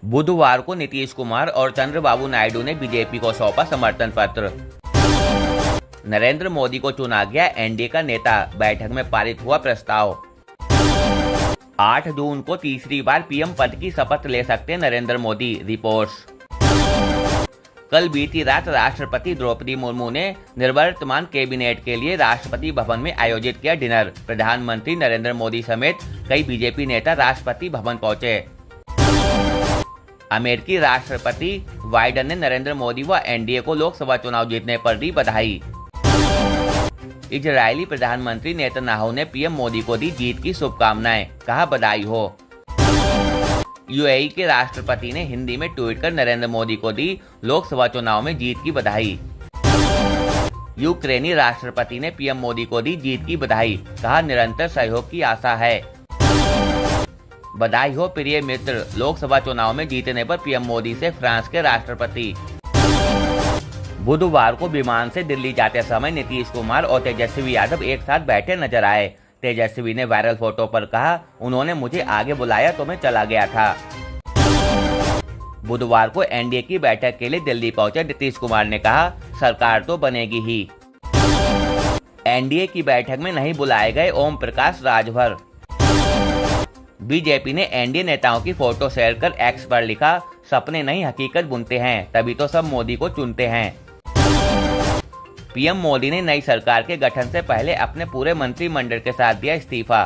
बुधवार को नीतीश कुमार और चंद्रबाबू नायडू ने बीजेपी को सौंपा समर्थन पत्र। नरेंद्र मोदी को चुना गया एनडीए का नेता, बैठक में पारित हुआ प्रस्ताव। 8 जून को तीसरी बार पीएम पद की शपथ ले सकते नरेंद्र मोदी, रिपोर्ट्स। कल बीती रात राष्ट्रपति द्रौपदी मुर्मू ने निवर्तमान कैबिनेट के लिए राष्ट्रपति भवन में आयोजित किया डिनर। प्रधानमंत्री नरेंद्र मोदी समेत कई बीजेपी नेता राष्ट्रपति भवन पहुंचे। अमेरिकी राष्ट्रपति बाइडेन ने नरेंद्र मोदी व एनडीए को लोकसभा चुनाव जीतने पर दी बधाई। इजरायली प्रधानमंत्री नेतन्याहू ने पीएम मोदी को दी जीत की शुभकामनाएं, कहा बधाई हो। यूएई के राष्ट्रपति ने हिंदी में ट्वीट कर नरेंद्र मोदी को दी लोकसभा चुनाव में जीत की बधाई। यूक्रेनी राष्ट्रपति ने पीएम मोदी को दी जीत की बधाई, कहा निरंतर सहयोग की आशा है। बधाई हो प्रिय मित्र, लोकसभा चुनाव में जीतने पर पीएम मोदी से फ्रांस के राष्ट्रपति। बुधवार को विमान से दिल्ली जाते समय नीतीश कुमार और तेजस्वी यादव एक साथ बैठे नजर आए। तेजस्वी ने वायरल फोटो पर कहा, उन्होंने मुझे आगे बुलाया तो मैं चला गया था। बुधवार को एनडीए की बैठक के लिए दिल्ली पहुंचे नीतीश कुमार ने कहा, सरकार तो बनेगी ही। एनडीए की बैठक में नहीं बुलाए गए ओम प्रकाश राजभर। बीजेपी ने एनडीए नेताओं की फोटो शेयर कर एक्स पर लिखा, सपने नहीं हकीकत बुनते हैं, तभी तो सब मोदी को चुनते हैं। पीएम मोदी ने नई सरकार के गठन से पहले अपने पूरे मंत्रिमंडल के साथ दिया इस्तीफा।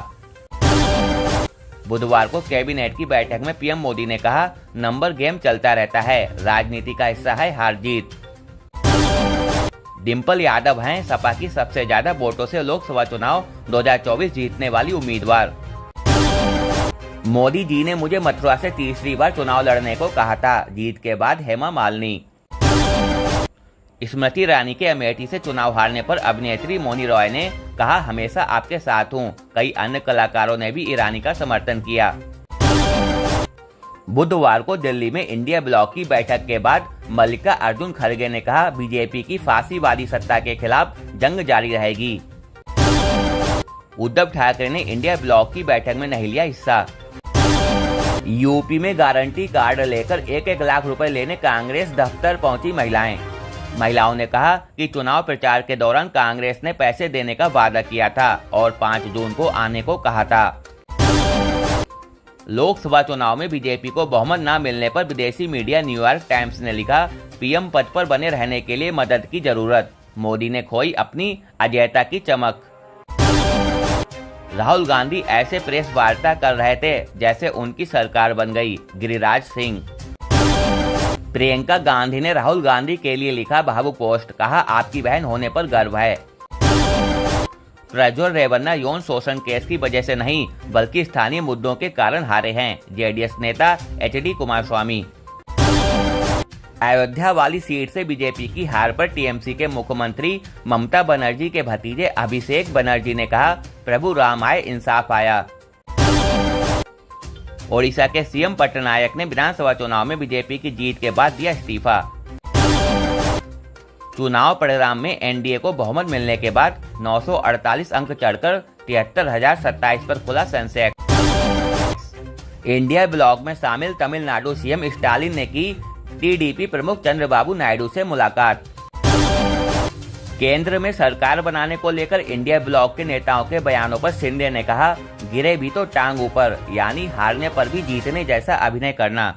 बुधवार को कैबिनेट की बैठक में पीएम मोदी ने कहा, नंबर गेम चलता रहता है, राजनीति का हिस्सा है हार जीत। डिम्पल यादव हैं सपा की सबसे ज्यादा वोटों से लोकसभा चुनाव 2024 जीतने वाली उम्मीदवार। मोदी जी ने मुझे मथुरा से तीसरी बार चुनाव लड़ने को कहा था, जीत के बाद हेमा मालिनी। स्मृति ईरानी के अमेठी से चुनाव हारने पर अभिनेत्री मौनी रॉय ने कहा, हमेशा आपके साथ हूं। कई अन्य कलाकारों ने भी ईरानी का समर्थन किया। बुधवार को दिल्ली में इंडिया ब्लॉक की बैठक के बाद मल्लिका अर्जुन खड़गे ने कहा, बीजेपी की फांसीवादी सत्ता के खिलाफ जंग जारी रहेगी। उद्धव ठाकरे ने इंडिया ब्लॉक की बैठक में नहीं लिया हिस्सा। यूपी में गारंटी कार्ड लेकर 1-1 लाख रुपए लेने कांग्रेस दफ्तर पहुंची महिलाओं ने कहा कि चुनाव प्रचार के दौरान कांग्रेस ने पैसे देने का वादा किया था और 5 जून को आने को कहा था। लोकसभा चुनाव में बीजेपी को बहुमत न मिलने पर विदेशी मीडिया न्यूयॉर्क टाइम्स ने लिखा, पीएम पद पर बने रहने के लिए मदद की जरूरत, मोदी ने खोई अपनी अजेयता की चमक। राहुल गांधी ऐसे प्रेस वार्ता कर रहे थे जैसे उनकी सरकार बन गई, गिरिराज सिंह। प्रियंका गांधी ने राहुल गांधी के लिए लिखा भावुक पोस्ट, कहा आपकी बहन होने पर गर्व है। प्रज्वल रेवन्ना यौन शोषण केस की वजह से नहीं बल्कि स्थानीय मुद्दों के कारण हारे हैं, जेडीएस नेता एचडी कुमारस्वामी। अयोध्या वाली सीट से बीजेपी की हार पर टीएमसी के मुख्यमंत्री ममता बनर्जी के भतीजे अभिषेक बनर्जी ने कहा, प्रभु राम आए इंसाफ आया। ओडिशा के सीएम पटनायक ने विधानसभा चुनाव में बीजेपी की जीत के बाद दिया इस्तीफा। चुनाव परिणाम में एनडीए को बहुमत मिलने के बाद 948 अंक चढ़कर 73,027 पर खुला सेंसेक्स। इंडिया ब्लॉक में शामिल तमिलनाडु सीएम स्टालिन ने की टीडीपी प्रमुख चंद्रबाबू नायडू से मुलाकात। केंद्र में सरकार बनाने को लेकर इंडिया ब्लॉक के नेताओं के बयानों पर शिंदे ने कहा, गिरे भी तो टांग ऊपर, यानी हारने पर भी जीतने जैसा अभिनय करना।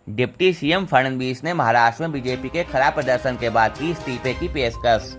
डिप्टी सीएम फडणवीस ने महाराष्ट्र में बीजेपी के खराब प्रदर्शन के बाद की इस्तीफे की पेशकश।